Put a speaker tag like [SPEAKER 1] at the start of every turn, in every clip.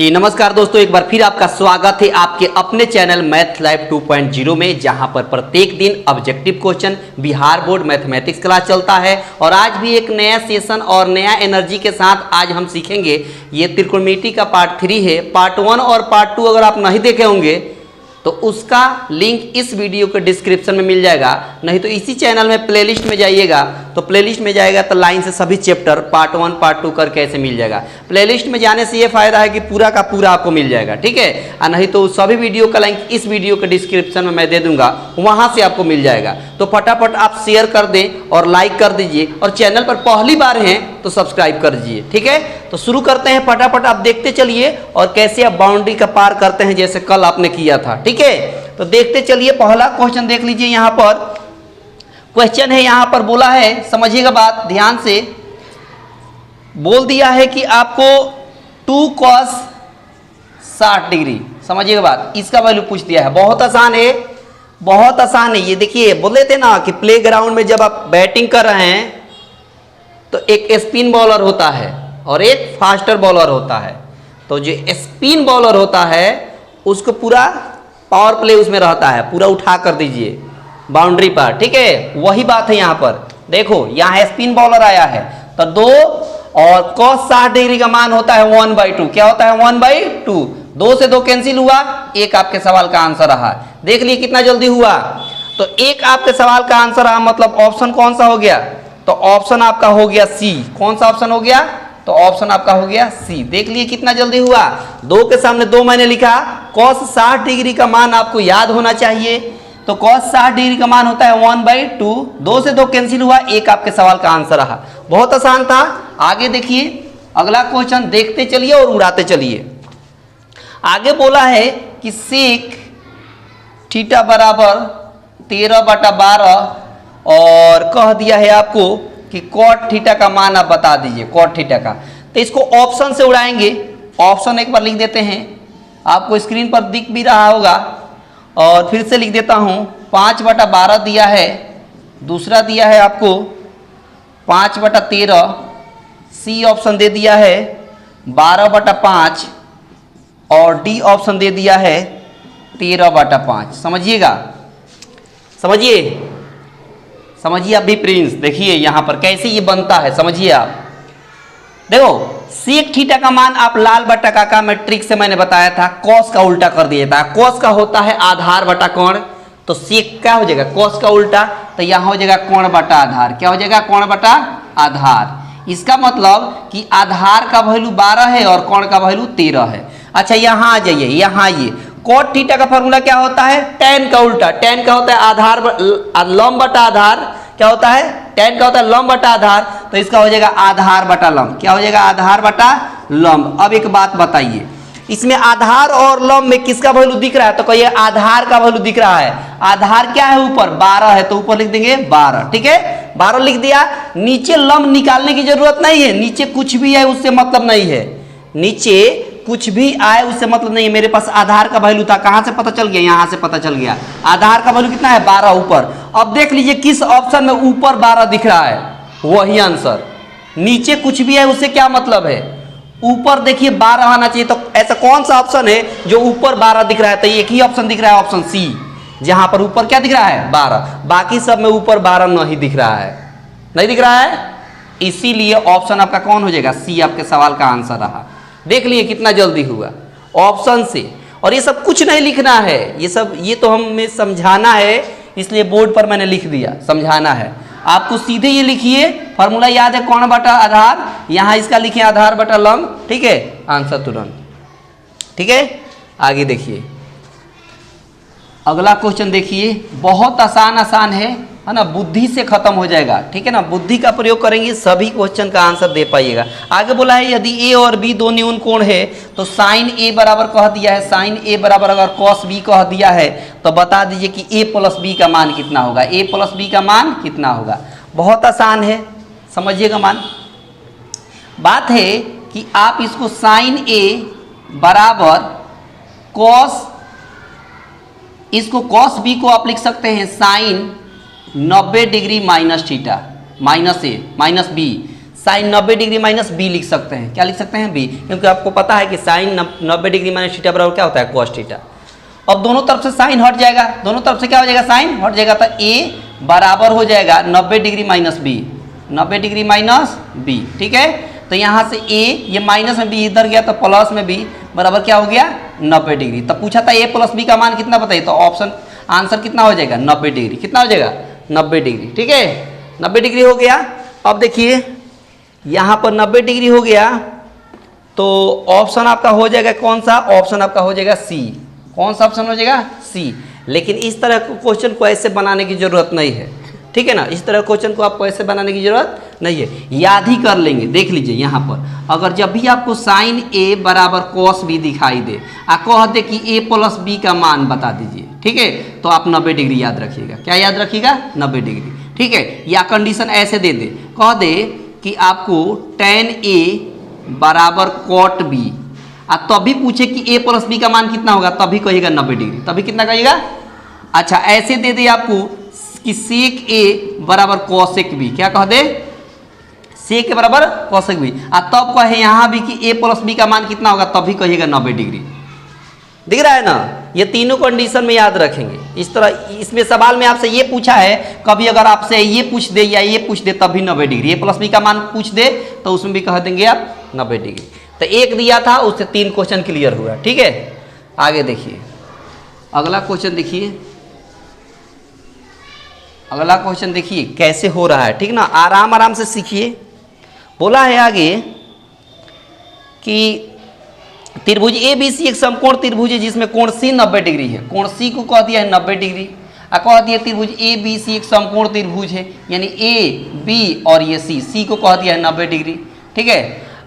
[SPEAKER 1] जी नमस्कार दोस्तों, एक बार फिर आपका स्वागत है आपके अपने चैनल मैथ लाइव 2.0 में, जहां पर प्रत्येक दिन objective question Bihar board mathematics class चलता है। और आज भी एक नया सेशन और नया एनर्जी के साथ आज हम सीखेंगे। ये त्रिकोणमिति का पार्ट 3 है। पार्ट 1 और पार्ट 2 अगर आप नहीं देखे होंगे तो उसका लिंक इस वीडियो के डिस्क्रिप्शन में मिल जाएगा, नहीं तो इसी चैनल में प्लेलिस्ट में जाइएगा तो प्लेलिस्ट में जाएगा तो लाइन से सभी चैप्टर पार्ट 1 पार्ट 2 करके ऐसे मिल जाएगा। प्लेलिस्ट में जाने से ये फायदा है कि पूरा का पूरा आपको मिल जाएगा, ठीक है। और नहीं तो सभी वीडियो का लिंक इस वीडियो के डिस्क्रिप्शन में मैं दे दूंगा, वहां से आपको मिल जाएगा। तो फटाफट आप शेयर कर दें और लाइक कर दीजिए, और चैनल पर पहली बार हैं तो सब्सक्राइब कर दीजिए, ठीक है। तो शुरू करते हैं, फटाफट आप देखते चलिए और कैसे आप बाउंड्री का पार करते हैं जैसे कल आपने किया था, ठीक है। तो देखते चलिए, पहला क्वेश्चन देख लीजिए। यहां पर क्वेश्चन है, यहां पर बोला है, समझिएगा बात ध्यान से। बोल दिया है कि आपको 2 cos 60 डिग्री, समझिएगा बात, इसका वैल्यू पूछ दिया है। बहुत आसान है, बहुत आसान है। ये देखिए, बोले थे ना कि प्लेग्राउंड में जब आप बैटिंग कर रहे हैं तो एक स्पिन बॉलर होता है और एक फास्टर बॉलर होता है। तो जो स्पिन बॉलर होता है उसको पूरा पावर प्ले उसमें रहता है, पूरा उठा कर दीजिए बाउंड्री पर, ठीक है। वही बात है यहाँ पर। देखो यहाँ स्पिन बॉलर आया है तो 2 और cos 60 डिग्री का मान होता है 1/2। क्या होता है? 1/2। 2 से 2 कैंसिल हुआ, एक आपके सवाल का आंसर रहा। देख लिए कितना जल्दी हुआ। तो एक आपके सवाल का आंसर रहा, मतलब ऑप्शन कौन सा हो गया? तो ऑप्शन आपका हो गया सी। कौन सा ऑप्शन हो गया? तो ऑप्शन आपका हो गया सी। देख लिए कितना जल्दी हुआ। 2 के सामने 2 मैंने लिखा। cos 60 डिग्री का मान आपको याद होना चाहिए। तो cos 60 डिग्री का मान होता है 1/2। 2 से 2 कैंसिल हुआ, एक आपके सवाल का आंसर रहा। बहुत आसान था। आगे देखिए, अगला क्वेश्चन देखते चलिए और उड़ाते चलिए। आगे बोला है कि सेक थीटा बराबर 13/12 और कह दिया है आपको कि कॉट थीटा का मान आप बता दीजिए, कॉट थीटा का। तो इसको ऑप्शन से उड़ाएंगे। ऑप्शन एक बार लिख देते हैं, आपको स्क्रीन पर दिख भी रहा होगा, और फिर से लिख देता हूं। 5/12 दिया है, दूसरा दिया है आपको 5/13, सी ऑप्शन दे दिया है 12/5 और डी ऑप्शन दे दिया है 13/5। समझिएगा, समझिए समझिए आप भी प्रिंस। देखिए यहां पर कैसे ये बनता है, समझिए आप। देखो सेक थीटा का मान आप लाल बटा का मैट्रिक से मैंने बताया था, कॉस का उल्टा कर दिया था। कॉस का होता है आधार बटा कोण, तो सेक क्या हो जाएगा? कॉस का उल्टा। तो यहां हो जाएगा कोण बटा आधार। क्या हो जाएगा? कोण बटा आधार। इसका मतलब कि आधार का वैल्यू 12 है और कोण का वैल्यू 13 है। अच्छा यहां आ जाइए, यहां आइए। कॉट थीटा का फॉर्मूला क्या होता है? tan का उल्टा। tan का होता है आधार लंब बटा आधार। क्या होता है? tan का होता है लंब बटा आधार। तो इसका हो जाएगा आधार बटा लंब। क्या हो जाएगा? आधार बटा लंब। अब एक बात बताइए, इसमें आधार और लंब में किसका वैल्यू दिख रहा है? तो कहिए आधार का वैल्यू दिख रहा है। आधार क्या है? ऊपर 12 है, तो ऊपर लिख देंगे 12, ठीक है। 12 लिख दिया। नीचे लंब निकालने की जरूरत नहीं है, नीचे कुछ भी है उससे मतलब नहीं है। नीचे कुछ भी आए उससे मतलब नहीं है। मेरे पास आधार का वैल्यू था, कहां से पता चल गया? यहां से पता चल गया। आधार का वैल्यू कितना है? 12 ऊपर। अब देख लीजिए किस ऑप्शन में ऊपर 12 दिख रहा है, वही आंसर। नीचे कुछ भी है उससे क्या मतलब है? ऊपर देखिए 12 आना चाहिए। तो ऐसा कौन सा ऑप्शन है जो ऊपर 12 दिख रहा है? तो एक ही ऑप्शन दिख रहा है, ऑप्शन सी, जहां पर ऊपर क्या दिख रहा है? 12। बाकी सब में ऊपर 12 नहीं दिख रहा है, नहीं दिख रहा है। इसीलिए ऑप्शन आपका कौन हो जाएगा? सी आपके सवाल का आंसर रहा। देख लिए कितना जल्दी हुआ ऑप्शन से। और ये सब कुछ नहीं लिखना है, ये सब ये तो हमें समझाना है, इसलिए बोर्ड पर मैंने लिख दिया, समझाना है आपको। सीधे ये लिखिए, फॉर्मूला याद है कोण बटा आधार, यहां इसका लिखिए आधार बटा लंब, ठीक है। आंसर तुरंत, ठीक है। आगे देखिए, अगला क्वेश्चन देखिए। बहुत आसान है ना, बुद्धि से खत्म हो जाएगा, ठीक है ना। बुद्धि का प्रयोग करेंगे, सभी क्वेश्चन का आंसर दे पाइएगा। आगे बोला है यदि ए और बी दो न्यून कोण है तो साइन ए बराबर कह दिया है, साइन ए बराबर अगर कॉस बी कह दिया है तो बता दीजिए कि ए प्लस बी का मान कितना होगा। ए प्लस बी का मान कितना होगा? बहुत आसान है, समझिएगा मान। बात है कि आप इसको साइन ए बराबर कॉस, इसको कॉस बी को आप लिख सकते हैं sine 90 degree minus theta, minus A minus B. Sine 90 degree minus B लिख सकते हैं। क्या लिख सकते हैं? बी, क्योंकि आपको पता है कि साइन 90 डिग्री माइनस थीटा बराबर क्या होता है? Cos theta. अब दोनों तरफ से साइन हट जाएगा, दोनों तरफ से क्या हो जाएगा? साइन हट जाएगा, तो ए बराबर हो जाएगा 90 degree minus b, 90 degree minus b. ठीक है, तो यहाँ से ए, ये माइनस में बी इधर गया तो प्लस में बी बराबर क्या हो गया? 90 डिग्री। तब पूछा था ए प्लस बी का मान कितना बताइए, तो ऑप्शन आंसर कितना हो जाएगा? 90 डिग्री। कितना हो जाएगा? 90 डिग्री। ठीक है, 90 डिग्री हो गया। अब देखिए यहाँ पर 90 डिग्री हो गया, तो ऑप्शन आपका हो जाएगा कौन सा? ऑप्शन आपका हो जाएगा सी। कौन सा ऑप्शन हो जाएगा? सी। लेकिन इस तरह क्वेश्चन को ऐसे बनाने की जरूरत नहीं है। ठीक है ना, इस तरह क्वेश्चन को आपको ऐसे बनाने की जरूरत नहीं है, याद ही कर लेंगे। देख लीजिए यहाँ पर अगर जब भी आपको साइन ए बराबर कॉस बी दिखाई दे और कह दे कि ए प्लस बी का मान बता दीजिए, ठीक है, तो आप 90 डिग्री याद रखिएगा। क्या याद रखिएगा? 90 डिग्री। ठीक है, या कंडीशन ऐसे दे दे, कह दे कि आपको tan ए बराबर cot बी, और तभी पूछे कि ए प्लस बी का मान कितना होगा, तभी कहिएगा 90 डिग्री। तभी कितना कहिएगा? अच्छा, ऐसे दे दे आपको कि सेक ए बराबर कॉसेक बी। क्या कह दे? सेक के बराबर कॉसेक बी, और तब कहे यहाँ भी कि ए प्लस बी का मान कितना होगा, तभी कहिएगा 90 डिग्री। दिख रहा है ना? ये तीनों कंडीशन में याद रखेंगे। इस तरह इसमें सवाल में आपसे ये पूछा है, कभी अगर आपसे ये पूछ दे या ये पूछ दे तब भी 90 डिग्री। ए प्लस बी का मान पूछ दे तो उसमें भी कह देंगे आप 90 डिग्री। तो एक दिया था, उससे 3 क्वेश्चन क्लियर हुआ। ठीक है, आगे देखिए अगला क्वेश्चन। देखिए अगला क्वेश्चन देखिए कैसे हो रहा है। ठीक ना, आराम आराम से सीखिए। बोला है आगे कि त्रिभुज ए बी सी एक समकोण त्रिभुज है जिसमें कोण सी 90 डिग्री है। कोण सी को कह दिया है 90 डिग्री, और कह दिया त्रिभुज ए बी सी एक समकोण त्रिभुज है, यानी ए बी और ये सी को कह दिया है 90 डिग्री। ठीक है,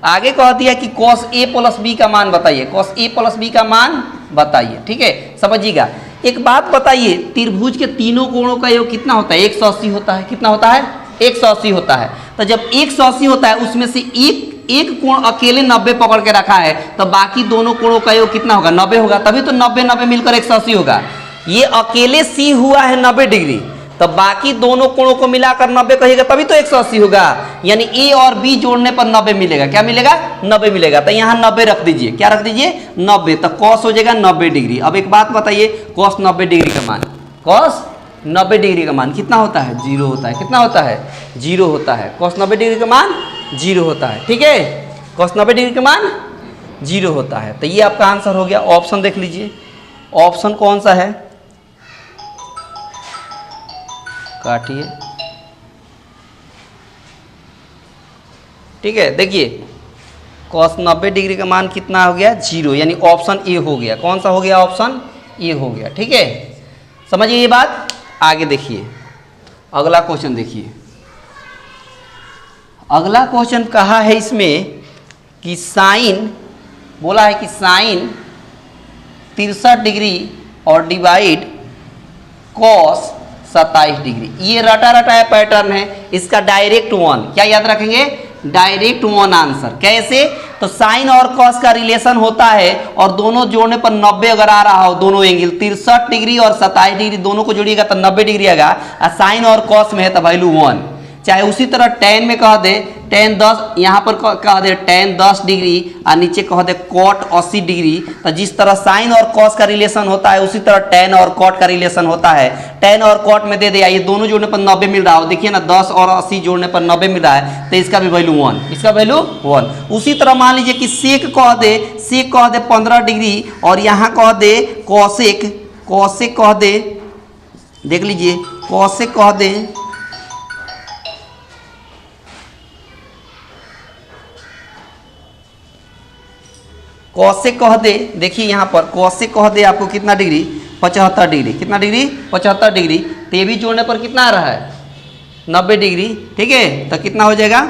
[SPEAKER 1] आगे कह दिया कि cos a प्लस बी का मान बताइए, cos a प्लस बी का मान बताइए। ठीक है, समझिएगा। एक बात बताइए, त्रिभुज के तीनों कोणों का योग कितना होता है? 180 होता है। कितना होता है? 180 होता है। तो जब 180 होता है उसमें से एक कोण अकेले 90 पकड़ के रखा है, तो बाकी दोनों कोणों का योग कितना होगा? 90 होगा। तभी तो 90 मिलकर 180 होगा। ये अकेले सी हुआ है 90 डिग्री, तो बाकी दोनों कोणों को मिलाकर 90 कहिएगा, तभी तो 180 होगा। यानी ए और बी जोड़ने पर 90 मिलेगा। क्या मिलेगा? 90 मिलेगा। तो यहाँ 90 रख दीजिए। क्या रख दीजिए? 90। तो कॉस हो जाएगा 90 डिग्री। अब एक बात बताइए, कॉस 90 डिग्री का मान, कॉस 90 डिग्री का मान कितना होता है? 0 होता है। कितना होता है? 0 होता है। कॉस 90 डिग्री का मान 0 होता है। ठीक है, कॉस 90 डिग्री का मान 0 होता है। तो ये आपका आंसर हो गया। ऑप्शन देख लीजिए, ऑप्शन कौन सा है? काटिए। ठीक है, देखिए cos 90 डिग्री का मान कितना हो गया? 0, यानी ऑप्शन ए हो गया। कौन सा हो गया? ऑप्शन ए हो गया। ठीक है, समझिए ये बात। आगे देखिए अगला क्वेश्चन। देखिए अगला क्वेश्चन कहा है इसमें कि साइन, बोला है कि साइन 63 डिग्री और डिवाइड cos 27 डिग्री। ये रटा रटाया पैटर्न है, इसका डायरेक्ट 1। क्या याद रखेंगे? Direct 1 answer. कैसे? तो साइन और कॉस का रिलेशन होता है, और दोनों जोड़ने पर 90 अगर आ रहा हो, दोनों एंगल 63 डिग्री और 27 डिग्री दोनों को जोड़िएगा तो 90 डिग्री आएगा। और साइन और कॉस में है तो वैल्यू 1। चाहे उसी तरह tan में कह दे tan 10, यहाँ पर कह दे tan 10 डिग्री और नीचे कह दे cot 80 डिग्री। तो जिस तरह साइन और cos का रिलेशन होता है उसी तरह tan और cot का रिलेशन होता है। tan और cot में दे दिया, ये दोनों जोड़ने पर 90 मिल रहा हो। देखिए ना, 10 और 80 जोड़ने पर 90 मिल रहा है, तो इसका भी वैल्यू 1। इसका वैल्यू 1। उसी तरह मान लीजिए कि सेक कह दे 15 डिग्री और यहाँ कह दे कॉसेक कह दे, देख लीजिए कॉसेक कह दे कॉसेक कह दे। देखिए यहाँ पर कॉसेक कह दे आपको कितना डिग्री? 75 डिग्री। कितना डिग्री? 75 डिग्री। तो ये भी जोड़ने पर कितना आ रहा है? 90 डिग्री। ठीक है, तो कितना हो जाएगा?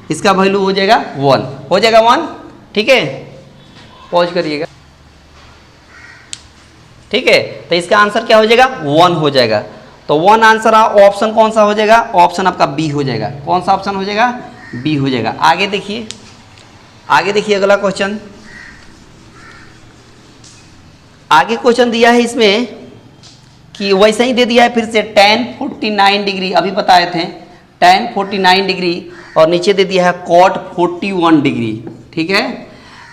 [SPEAKER 1] इसका वैल्यू हो जाएगा 1। हो जाएगा 1। ठीक है, पॉज करिएगा। ठीक है, तो इसका आंसर क्या हो जाएगा? 1 हो जाएगा। तो 1 आंसर। ऑप्शन कौन सा हो जाएगा? ऑप्शन आपका बी हो जाएगा। कौन सा ऑप्शन हो जाएगा? बी हो जाएगा। आगे देखिए, आगे देखिए अगला क्वेश्चन। आगे क्वेश्चन दिया है इसमें कि वैसे ही दे दिया है फिर से tan 49 डिग्री, अभी बताए थे tan 49 डिग्री और नीचे दे दिया है कॉट 41 डिग्री। ठीक है,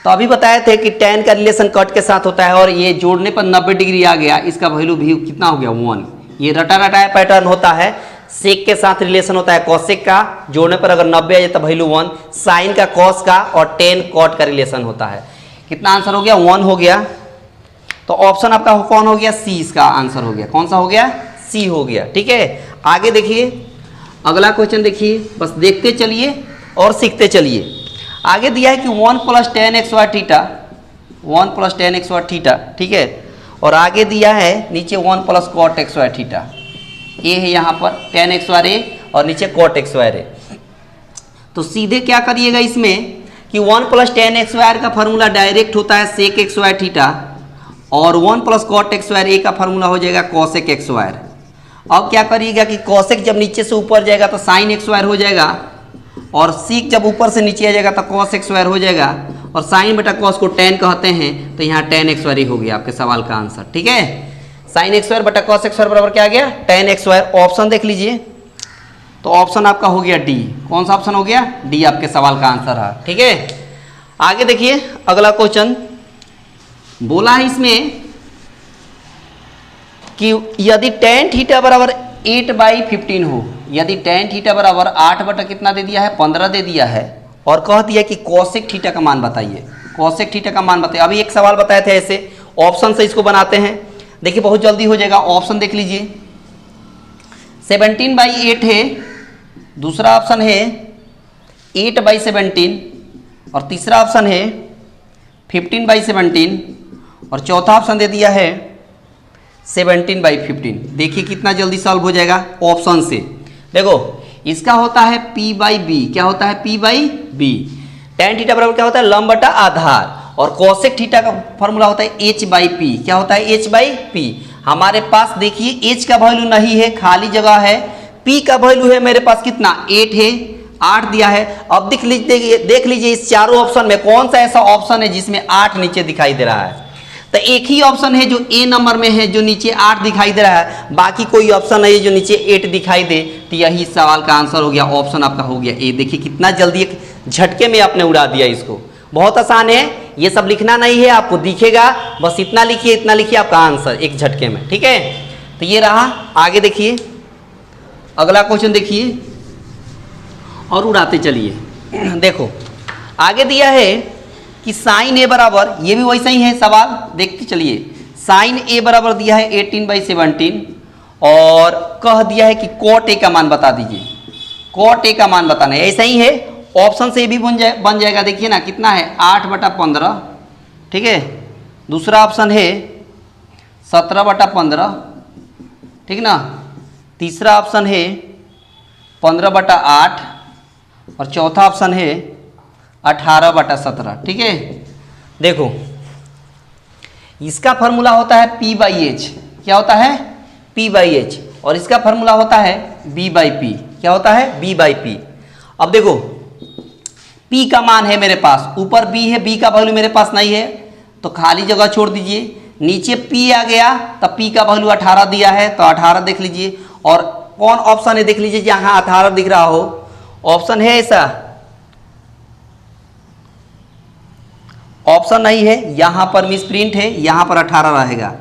[SPEAKER 1] तो अभी बताए थे कि tan का रिलेशन कट के साथ होता है और ये जोड़ने पर 90 डिग्री आ गया, इसका वैल्यू भी कितना हो गया 1। ये रटा रटाया पैटर्न होता है, सेक के साथ रिलेशन होता है कॉसेक का, जोड़ने पर अगर 90 आ जाए तो वैल्यू 1, साइन का कॉस का और tan कॉट का रिलेशन होता है। कितना आंसर हो गया 1 हो गया। तो ऑप्शन आपका कौन हो गया, सी इसका आंसर हो गया। कौन सा हो गया, सी हो गया। ठीक है, आगे देखिए अगला क्वेश्चन देखिए, बस देखते चलिए और सीखते चलिए। आगे दिया है कि 1 + tan x y theta, 1 + tan x y theta. ठीक है, और आगे दिया है नीचे 1 + cot x y थीटा। ये है यहाँ पर tan x y रे और नीचे cot x y रे। तो सीधे क्या करिएगा इसमें कि 1 + tan x y का फॉर्मूला डायरेक्ट होता है sec x y थीटा और 1 + cot x y रे का फॉर्मूला हो जाएगा cosec x y। अब क्या करिएगा कि cosec जब नीचे से ऊपर जाएगा तो sin x y हो जाएगा और sec जब ऊपर से नीचे आ जाएगा तो cos x y हो जाएगा और sin बटा cos को tan कहते हैं तो यहाँ tan x y हो गया आपके सवाल का आंसर। ठीक है, sin x y बटा cos x y बराबर क्या आ गया, tan x y। ऑप्शन देख लीजिए, तो ऑप्शन आपका हो गया डी। कौन सा ऑप्शन हो गया, डी आपके सवाल का आंसर है। ठीक है, आगे देखिए अगला क्वेश्चन बोला है इसमें कि यदि tan थीटा बराबर 8/15 हो, यदि tan थीटा बराबर 8 बटा कितना दे दिया है 15 दे दिया है और कह दिया कि cosec थीटा का मान बताइए, cosec थीटा का मान बताइए। अभी एक सवाल बताए थे ऐसे, ऑप्शन से इसको बनाते हैं। देखिए बहुत जल्दी हो जाएगा, ऑप्शन देख लीजिए। 17/8 है, दूसरा ऑप्शन है 8/17 और तीसरा ऑप्शन है 15/17 और चौथा ऑप्शन दे दिया है 17/15। देखिए कितना जल्दी सॉल्व हो जाएगा ऑप्शन से। देखो इसका होता है p/b, क्या होता है p/b। tan थीटा बराबर क्या होता है, लंब बटा आधार, और cosec थीटा का फॉर्मूला होता है h/p, क्या होता है h/p। हमारे पास देखिए h का वैल्यू नहीं है, खाली जगह है, p का वैल्यू है मेरे पास कितना 8 है, 8 दिया है। अब देख लीजिए इस चारों ऑप्शन में कौन सा ऐसा ऑप्शन है जिसमें 8 नीचे दिखाई दे रहा है। तो एक ही ऑप्शन है जो ए नंबर में है जो नीचे 8 दिखाई दे रहा है, बाकी कोई ऑप्शन नहीं है जो नीचे 8 दिखाई दे। तो यही सवाल का आंसर हो गया, ऑप्शन आपका हो गया ए। देखिए कितना जल्दी एक झटके में आपने उड़ा दिया इसको, बहुत आसान है, ये सब लिखना नहीं है, आपको दिखेगा, बस इतना लिखिए इतना लिखिए आपका आंसर एक झटके में। ठीक है, तो ये रहा। आगे देखिए अगला क्वेश्चन देखिए और उड़ाते चलिए। देखो आगे दिया है कि साइन ए बराबर, ये भी वैसा ही है सवाल, देखते चलिए। साइन ए बराबर दिया है 18/17 और कह दिया है कि कॉट ए का मान बता दीजिए, कॉट ए का मान बताना है। ऐसा ही है, ऑप्शन से भी बन जाएगा। देखिए ना कितना है 8/15। ठीक है, दूसरा ऑप्शन है 17/15। ठीक ना, तीसरा ऑप्शन है 15/8 और चौथा ऑप्शन है 18/17। ठीक है, देखो इसका फॉर्मूला होता है p/h, क्या होता है p/h, और इसका फॉर्मूला होता है b/p, क्या होता है b/p। अब देखो p का मान है मेरे पास, ऊपर b है, b का वैल्यू मेरे पास नहीं है तो खाली जगह छोड़ दीजिए। नीचे p आ गया तब p का वैल्यू 18 दिया है तो 18 देख लीजिए। और कौन ऑप्शन है देख लीजिए जहां 18 दिख रहा हो, ऑप्शन है ऐसा, ऑप्शन नहीं है, यहां पर मिस प्रिंट है, यहां पर 18 रहेगा,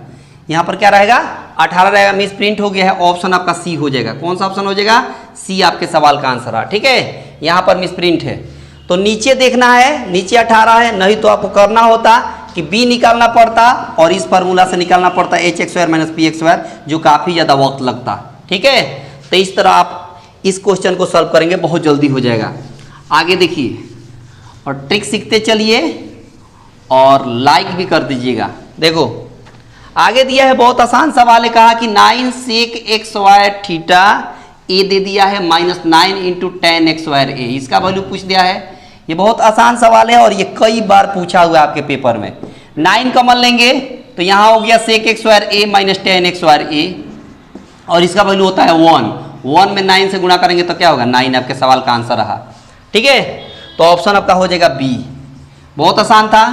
[SPEAKER 1] यहां पर क्या रहेगा 18 रहेगा, मिस प्रिंट हो गया है। ऑप्शन आपका सी हो जाएगा। कौन सा ऑप्शन हो जाएगा, सी आपके सवाल का आंसर है। ठीक है, यहां पर मिस प्रिंट है तो नीचे देखना है, नीचे 18 है, नहीं तो आपको करना होता कि b निकालना पड़ता और इस फार्मूला से निकालना पड़ता hx² - px², जो काफी ज्यादा वक्त लगता। ठीक है, तो इस तरह आप इस क्वेश्चन को सॉल्व करेंगे, बहुत जल्दी हो जाएगा। आगे देखिए और ट्रिक सीखते चलिए और लाइक भी कर दीजिएगा। देखो आगे दिया है बहुत आसान सवाल है, कहा कि 9 sec x² थीटा ए दे दिया है -9 × tan x² ए, इसका वैल्यू पूछ दिया है। ये बहुत आसान सवाल है और ये कई बार पूछा हुआ है आपके पेपर में। 9 कॉमन लेंगे तो यहाँ हो गया sec x² ए - tan x² ए और इसका वैल्यू होता है 1। 1 में 9 से गुणा करेंगे तो क्या होगा 9, आपके सवाल का आंसर रहा। ठीक है, तो ऑप्शन आपका हो जाएगा बी। बहुत आसान था,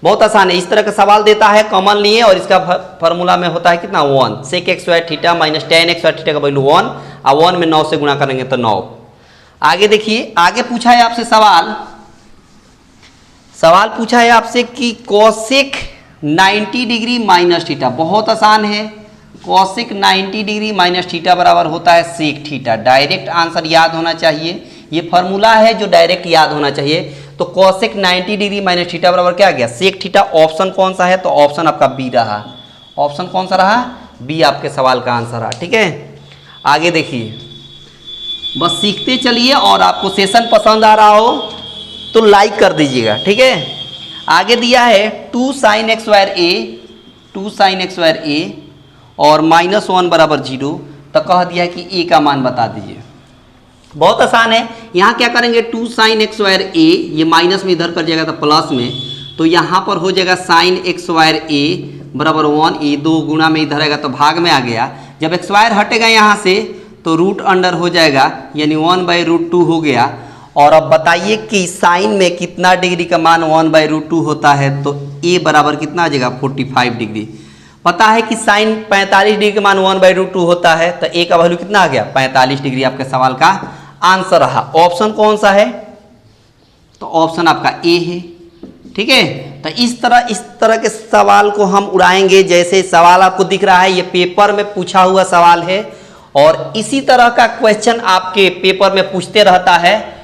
[SPEAKER 1] बहुत आसान है। इस तरह का सवाल देता है कॉमन लिए और इसका फार्मूला में होता है कितना 1, sec x² theta - tan x² theta का वैल्यू 1 और 1 में 9 से गुणा करेंगे तो 9। आगे देखिए, आगे पूछा है आपसे सवाल पूछा है आपसे कि कोसेक 90 डिग्री माइनस थीटा, बहुत आसान है। कोसेक 90 डिग्री माइनस थीटा बराबर होता है सेक थीटा। डायरेक्ट आंसर याद होना चाहिए, ये फॉर्मूला है जो डायरेक्ट याद होना चाहिए। तो कोसेक 90 डिग्री माइनस थीटा बराबर क्या आ गया, सेक थीटा। ऑप्शन कौन सा है, तो ऑप्शन आपका बी रहा। ऑप्शन कौन सा रहा, बी आपके सवाल का आंसर रहा। ठीक है, आगे देखिए, बस सीखते चलिए, और आपको सेशन पसंद आ रहा हो तो लाइक कर दीजिएगा। ठीक है, आगे दिया है 2 sin x स्क्वायर ए, 2 sin x स्क्वायर ए और -1 बराबर 0। तो कह दिया कि ए का मान बता दीजिए। बहुत आसान है, यहाँ क्या करेंगे, 2 sin x स्क्वायर ए, ये माइनस में इधर कर जाएगा तो प्लस में, तो यहाँ पर हो जाएगा sin x स्क्वायर ए बराबर 1, ए 2 गुणा में इधर आएगा तो भाग में आ गया। जब x स्क्वायर हटेगा यहाँ से तो रूट अंडर हो जाएगा, यानी 1/√2 हो गया। और अब बताइए कि साइन में कितना डिग्री का मान 1/√2 होता है, तो a बराबर कितना आ जाएगा, 45 डिग्री। पता है कि साइन 45 डिग्री का मान 1/√2 होता है, तो a का वैल्यू कितना आ गया, 45 डिग्री आपके सवाल का आंसर रहा। ऑप्शन कौन सा है, तो ऑप्शन आपका ए है। ठीक है, तो इस तरह के सवाल को हम उड़ाएंगे। जैसे सवाल आपको दिख रहा है, ये पेपर में पूछा हुआ सवाल है, और इसी तरह का क्वेश्चन आपके पेपर में पूछते रहता है।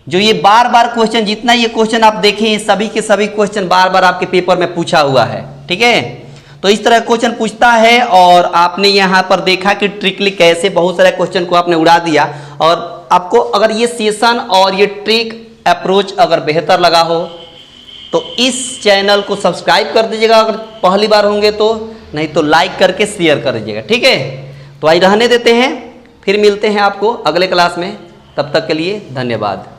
[SPEAKER 1] जो ये बार बार क्वेश्चन, जितना ये क्वेश्चन आप देखें, सभी के सभी क्वेश्चन बार बार आपके पेपर में पूछा हुआ है। ठीक है, तो इस तरह क्वेश्चन पूछता है, और आपने यहाँ पर देखा कि ट्रिकली कैसे बहुत सारे क्वेश्चन को आपने उड़ा दिया। और आपको अगर ये सेशन और ये ट्रिक अप्रोच अगर बेहतर लगा हो तो इस चैनल को सब्सक्राइब कर दीजिएगा अगर पहली बार होंगे तो, नहीं तो लाइक करके शेयर कर दीजिएगा। ठीक है, तो आज रहने देते हैं, फिर मिलते हैं आपको अगले क्लास में। तब तक के लिए धन्यवाद।